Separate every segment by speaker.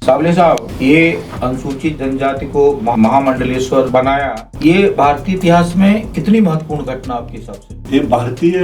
Speaker 1: साबले साहब, ये अनुसूचित जनजाति को महामंडलेश्वर बनाया, ये भारतीय इतिहास में कितनी महत्वपूर्ण घटना आपके हिसाब से?
Speaker 2: ये भारतीय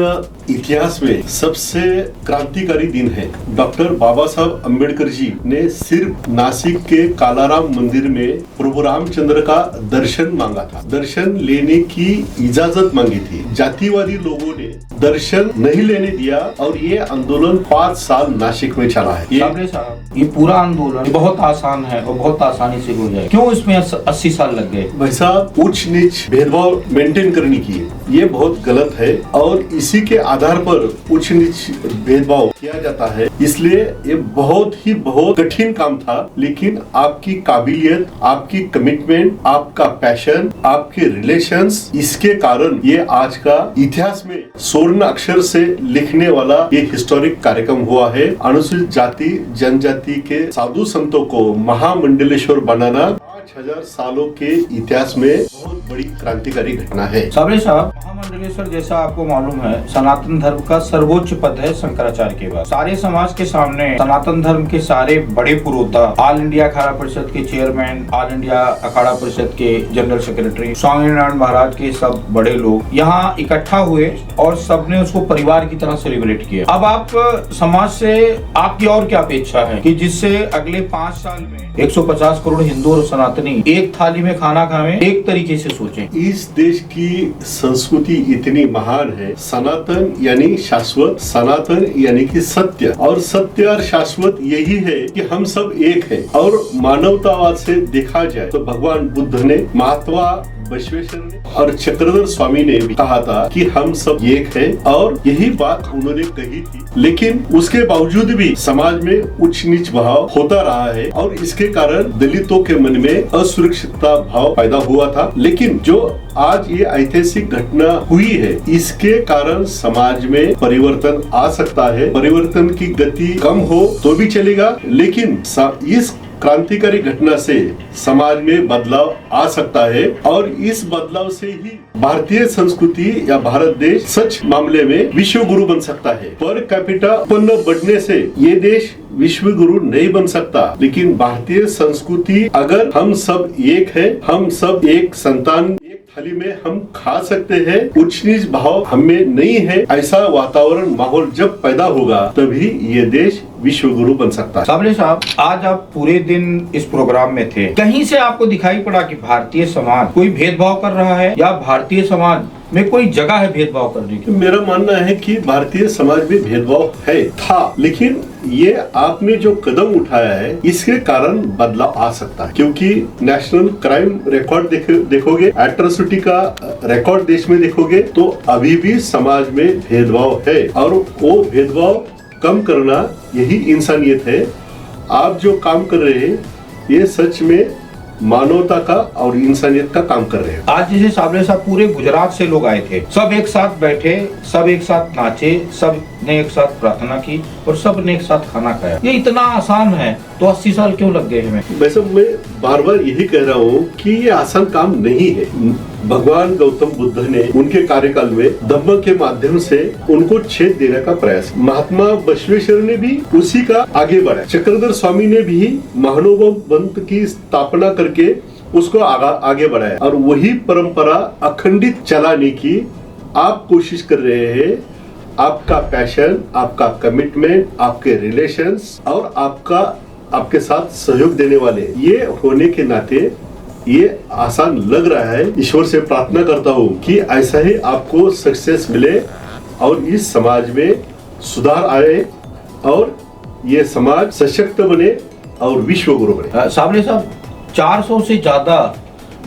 Speaker 2: इतिहास में सबसे क्रांतिकारी दिन है। डॉक्टर बाबा साहब अम्बेडकर जी ने सिर्फ नासिक के कालाराम मंदिर में प्रभु रामचंद्र का दर्शन मांगा था, दर्शन लेने की इजाजत मांगी थी। जातिवादी लोगों ने दर्शन नहीं लेने दिया और ये आंदोलन 5 साल नासिक में चला है।
Speaker 1: ये पूरा आंदोलन बहुत आसान है और बहुत आसानी से हो जाए, क्यों इसमें 80 साल लग गए? भाई
Speaker 2: साहब, उच्च नीच भेदभाव मेंटेन करने की ये बहुत गलत है और इसी के आधार पर उच्च नीच भेदभाव किया जाता है। इसलिए ये बहुत कठिन काम था, लेकिन आपकी काबिलियत, आपकी कमिटमेंट, आपका पैशन, आपके रिलेशंस, इसके कारण ये आज का इतिहास में स्वर्ण अक्षर से लिखने वाला ये हिस्टोरिक कार्यक्रम हुआ है। अनुसूचित जाति जनजाति के साधु संतों को महामंडलेश्वर बनाना 5000 सालों के इतिहास में बहुत बड़ी क्रांतिकारी घटना है।
Speaker 1: साबले साहब, महामंडलेश्वर जैसा आपको मालूम है सनातन धर्म का सर्वोच्च पद है शंकराचार्य के बाद। सारे समाज के सामने सनातन धर्म के सारे बड़े पुरोहिता, ऑल इंडिया अखाड़ा परिषद के chairman, all India Akhara Parishad के जनरल सेक्रेटरी, स्वामीनारायण महाराज के सब बड़े लोग यहाँ इकट्ठा हुए और सबने उसको परिवार की तरह सेलिब्रेट किया। अब आप समाज से आपकी और क्या अपेक्षा है कि जिससे अगले 5 साल में 150 करोड़ हिंदू और सनातनी एक थाली में खाना खाएं, एक तरीके से सोचें?
Speaker 2: इस देश की संस्कृति इतनी महान है। सनातन यानी शाश्वत, सनातन यानी कि सत्य, और सत्य और शाश्वत यही है कि हम सब एक है। और मानवतावाद से देखा जाए तो भगवान बुद्ध ने, महात्मा बसवेश्वर ने और चक्रधर स्वामी ने भी कहा था कि हम सब एक है, और यही बात उन्होंने कही थी। लेकिन उसके बावजूद भी समाज में उच्च नीच भाव होता रहा है और इसके कारण दलितों के मन में असुरक्षितता भाव पैदा हुआ था। लेकिन जो आज ये ऐतिहासिक घटना हुई है, इसके कारण समाज में परिवर्तन आ सकता है। परिवर्तन की गति कम हो तो भी चलेगा, लेकिन इस क्रांतिकारी घटना से समाज में बदलाव आ सकता है और इस बदलाव से ही भारतीय संस्कृति या भारत देश सच मामले में विश्व गुरु बन सकता है। पर कैपिटा उत्पन्न बढ़ने से ये देश विश्व गुरु नहीं बन सकता, लेकिन भारतीय संस्कृति अगर हम सब एक है, हम सब एक संतान, थाली में हम खा सकते हैं, उच्च नीच भाव हमें नहीं है, ऐसा वातावरण माहौल जब पैदा होगा तभी ये देश विश्व गुरु बन सकता है।
Speaker 1: साबले साहब, आज आप पूरे दिन इस प्रोग्राम में थे, कहीं से आपको दिखाई पड़ा कि भारतीय समाज कोई भेदभाव कर रहा है या भारतीय समाज में कोई जगह है भेदभाव करने की?
Speaker 2: मेरा मानना है कि भारतीय समाज में भेदभाव है था, लेकिन ये आपने जो कदम उठाया है इसके कारण बदलाव आ सकता है। क्योंकि नेशनल क्राइम रिकॉर्ड देखोगे, एट्रोसिटी का रिकॉर्ड देश में देखोगे तो अभी भी समाज में भेदभाव है, और वो भेदभाव कम करना यही इंसानियत है। आप जो काम कर रहे हैं ये सच में मानवता का और इंसानियत का काम कर रहे हैं।
Speaker 1: आज जैसे साबले साहब पूरे गुजरात से लोग आए थे, सब एक साथ बैठे, सब एक साथ नाचे, सब ने एक साथ प्रार्थना की और सब ने एक साथ खाना खाया। ये इतना आसान है तो 80 साल क्यों लग गए हमें?
Speaker 2: वैसे मैं बार बार यही कह रहा हूँ कि ये आसान काम नहीं है। भगवान गौतम बुद्ध ने उनके कार्यकाल में धम्म के माध्यम से उनको छेद देने का प्रयास, महात्मा बसवेश्वर ने भी उसी का आगे बढ़ा, चक्रधर स्वामी ने भी महानुभव पंथ की स्थापना करके उसको आगे बढ़ाया, और वही परंपरा अखंडित चलाने की आप कोशिश कर रहे हैं। आपका पैशन, आपका कमिटमेंट, आपके रिलेशंस और आपके साथ सहयोग देने वाले ये होने के नाते ये आसान लग रहा है। ईश्वर से प्रार्थना करता हूँ कि ऐसा ही आपको सक्सेस मिले और इस समाज में सुधार आए और ये समाज सशक्त बने और विश्व गुरु बने।
Speaker 1: साबले साहब, 400 से ज्यादा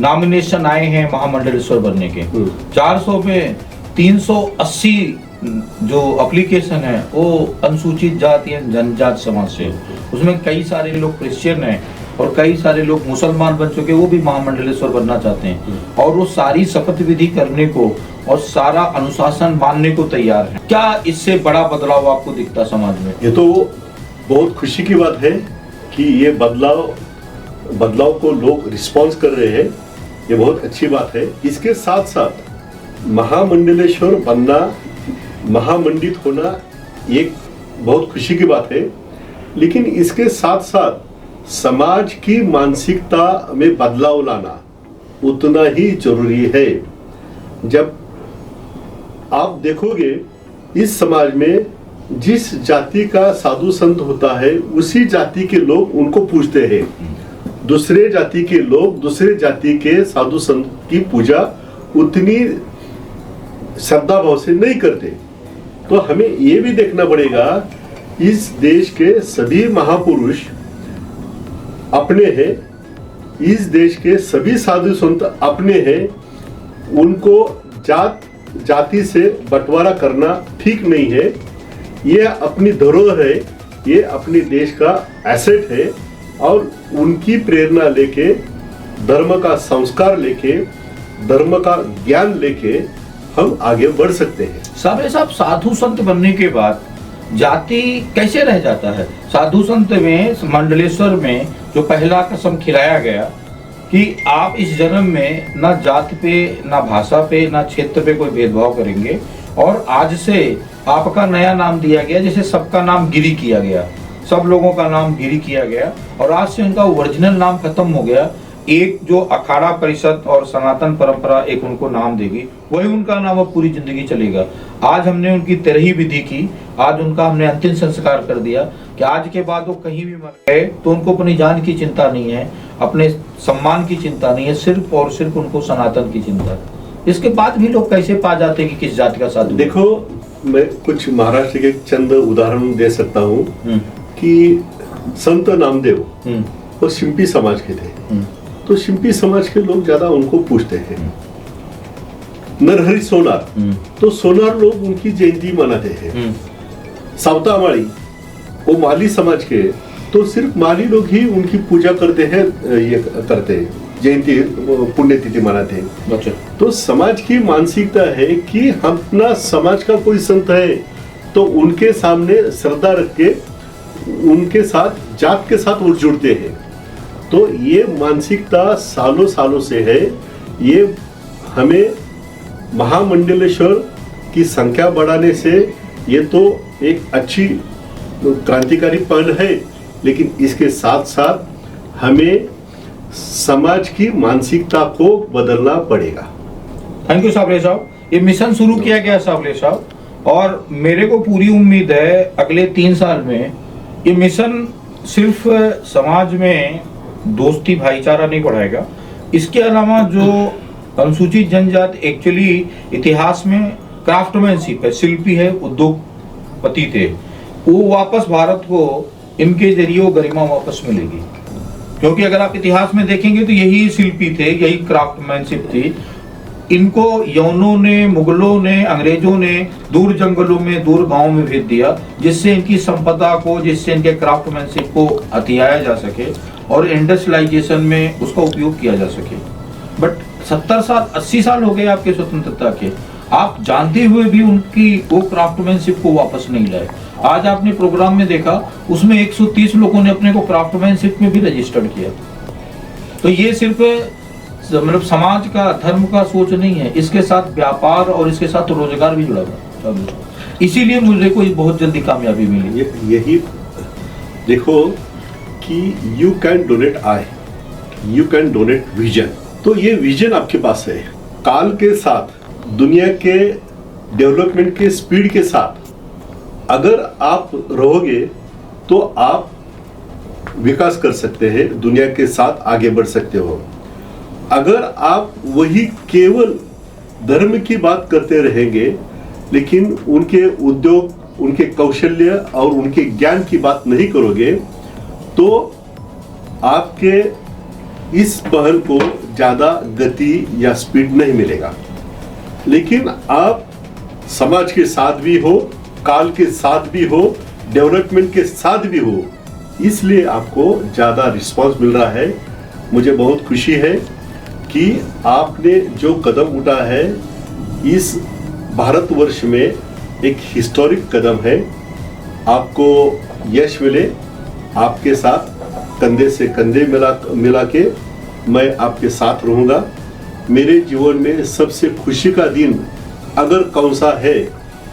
Speaker 1: नॉमिनेशन आए हैं महामंडलेश्वर बनने के। 400 में 380 जो एप्लीकेशन है वो अनुसूचित जाति जनजाति समाज से, उसमें कई सारे लोग क्रिश्चियन हैं और कई सारे लोग मुसलमान बन चुके, वो भी महामंडलेश्वर बनना चाहते हैं और वो सारी शपथ विधि करने को और सारा अनुशासन मानने को तैयार है। क्या इससे बड़ा बदलाव आपको दिखता समाज में?
Speaker 2: ये तो बहुत खुशी की बात है कि ये बदलाव को लोग रिस्पॉन्स कर रहे हैं, ये बहुत अच्छी बात है। इसके साथ साथ महामंडलेश्वर बनना, महामंडित होना एक बहुत खुशी की बात है, लेकिन इसके साथ साथ समाज की मानसिकता में बदलाव लाना उतना ही जरूरी है। जब आप देखोगे इस समाज में जिस जाति का साधु संत होता है उसी जाति के लोग उनको पूजते हैं। दूसरे जाति के लोग दूसरे जाति के साधु संत की पूजा उतनी श्रद्धा भाव से नहीं करते। तो हमें ये भी देखना पड़ेगा इस देश के सभी महापुरुष अपने हैं, इस देश के सभी साधु संत अपने हैं। उनको जाति से बंटवारा करना ठीक नहीं है। ये अपनी धरोहर है, ये अपने देश का एसेट है और उनकी प्रेरणा लेके, धर्म का संस्कार लेके, धर्म का ज्ञान लेके हम आगे बढ़ सकते हैं।
Speaker 1: साहब साधु संत बनने के बाद जाति कैसे रह जाता है? साधु संत में मंडलेश्वर में जो पहला कसम खिलाया गया कि आप इस जन्म में ना जात पे, ना भाषा पे, ना क्षेत्र पे कोई भेदभाव करेंगे और आज से आपका नया नाम दिया गया, जैसे सबका नाम गिरी किया गया, सब लोगों का नाम गिरी किया गया और आज से उनका ओरिजिनल नाम खत्म हो गया। एक जो अखाड़ा परिषद और सनातन परंपरा एक उनको नाम देगी, वही उनका नाम अब पूरी जिंदगी चलेगा। आज हमने उनकी तेरही विधि की, आज उनका हमने अंतिम संस्कार कर दिया कि आज के बाद वो कहीं भी मर गए तो उनको अपनी जान की चिंता नहीं है, अपने सम्मान की चिंता नहीं है, सिर्फ और सिर्फ उनको सनातन की चिंता है। इसके बाद भी लोग कैसे पा जाते कि किस जाति का साधु?
Speaker 2: देखो, मैं कुछ महाराष्ट्र के चंद उदाहरण दे सकता हूँ कि संत नामदेव वो शिंपी समाज के थे, तो शिंपी समाज के लोग ज्यादा उनको पूछते हैं। नरहरि सोनार, तो सोनार लोग उनकी जयंती मनाते हैं। सावता माली वो माली समाज के, तो सिर्फ माली लोग ही उनकी पूजा करते हैं, ये करते हैं, जयंती पुण्यतिथि मनाते हैं।
Speaker 1: अच्छा।
Speaker 2: तो समाज की मानसिकता है कि हम अपना समाज का कोई संत है तो उनके सामने श्रद्धा रख के उनके साथ जात के साथ वो जुड़ते हैं। तो ये मानसिकता सालों सालों से है। ये हमें महामंडलेश्वर की संख्या बढ़ाने से ये तो एक अच्छी क्रांतिकारी पहल है, लेकिन इसके साथ साथ हमें समाज की मानसिकता को बदलना पड़ेगा।
Speaker 1: थैंक यू साबले साहब। ये मिशन शुरू किया गया साबले साहब, और मेरे को पूरी उम्मीद है अगले 3 साल में ये मिशन सिर्फ समाज में दोस्ती भाईचारा नहीं बढ़ाएगा, इसके अलावा जो अनुसूचित जनजाति एक्चुअली इतिहास में क्राफ्टमैनशिप है, शिल्पी है, उद्योगपति थे, वो वापस भारत को इनके जरिए वो गरिमा वापस मिलेगी। क्योंकि अगर आप इतिहास में देखेंगे तो यही शिल्पी थे, यही क्राफ्टमैनशिप थी। इनको यवनों ने, मुगलों ने, अंग्रेजों ने दूर जंगलों में, दूर गांवों में भेज दिया, जिससे इनकी संपदा को, जिससे इनके क्राफ्टमैनशिप को हथियाया जा सके और इंडस्ट्रियलाइजेशन में उसका उपयोग किया जा सके। बट 70 साल 80 साल हो गए आपके स्वतंत्रता के, आप जानते हुए भी उनकी वो क्राफ्टमैनशिप को वापस नहीं लाए। आज आपने प्रोग्राम में देखा, उसमें 130 लोगों ने अपने को क्राफ्टमैनशिप में भी रजिस्टर्ड किया। तो ये सिर्फ मतलब समाज का, धर्म का सोच नहीं है, इसके साथ व्यापार और इसके साथ रोजगार भी जुड़ा हुआ। इसीलिए मुझे को बहुत जल्दी कामयाबी मिली।
Speaker 2: यही देखो कि you can donate I, you can donate vision. तो ये विजन आपके पास है। काल के साथ, दुनिया के डेवलपमेंट के स्पीड के साथ अगर आप रहोगे तो आप विकास कर सकते हैं, दुनिया के साथ आगे बढ़ सकते हो। अगर आप वही केवल धर्म की बात करते रहेंगे लेकिन उनके उद्योग, उनके कौशल्य और उनके ज्ञान की बात नहीं करोगे तो आपके इस पहल को ज्यादा गति या स्पीड नहीं मिलेगा। लेकिन आप समाज के साथ भी हो, काल के साथ भी हो, डेवलपमेंट के साथ भी हो, इसलिए आपको ज्यादा रिस्पांस मिल रहा है। मुझे बहुत खुशी है कि आपने जो कदम उठाया है इस भारतवर्ष में एक हिस्टोरिक कदम है। आपको यश मिले, आपके साथ कंधे से कंधे मिला के मैं आपके साथ रहूंगा। मेरे जीवन में सबसे खुशी का दिन अगर कौन सा है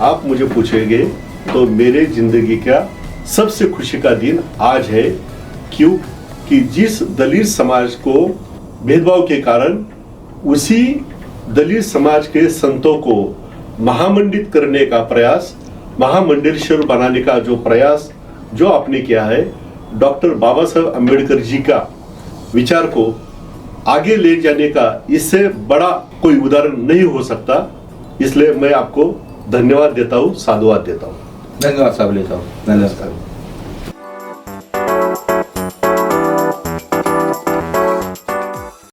Speaker 2: आप मुझे पूछेंगे तो मेरे जिंदगी का सबसे खुशी का दिन आज है। क्यों? कि जिस दलित समाज को भेदभाव के कारण उसी दलित समाज के संतों को महामंडित करने का प्रयास, महामंडलेश्वर बनाने का जो प्रयास जो आपने किया है, डॉक्टर बाबा साहब अम्बेडकर जी का विचार को आगे ले जाने का इससे बड़ा कोई उदाहरण नहीं हो सकता। इसलिए मैं आपको धन्यवाद देता हूँ, साधुवाद देता हूँ।
Speaker 1: धन्यवाद साहब, लेता हूँ। धन्यवाद।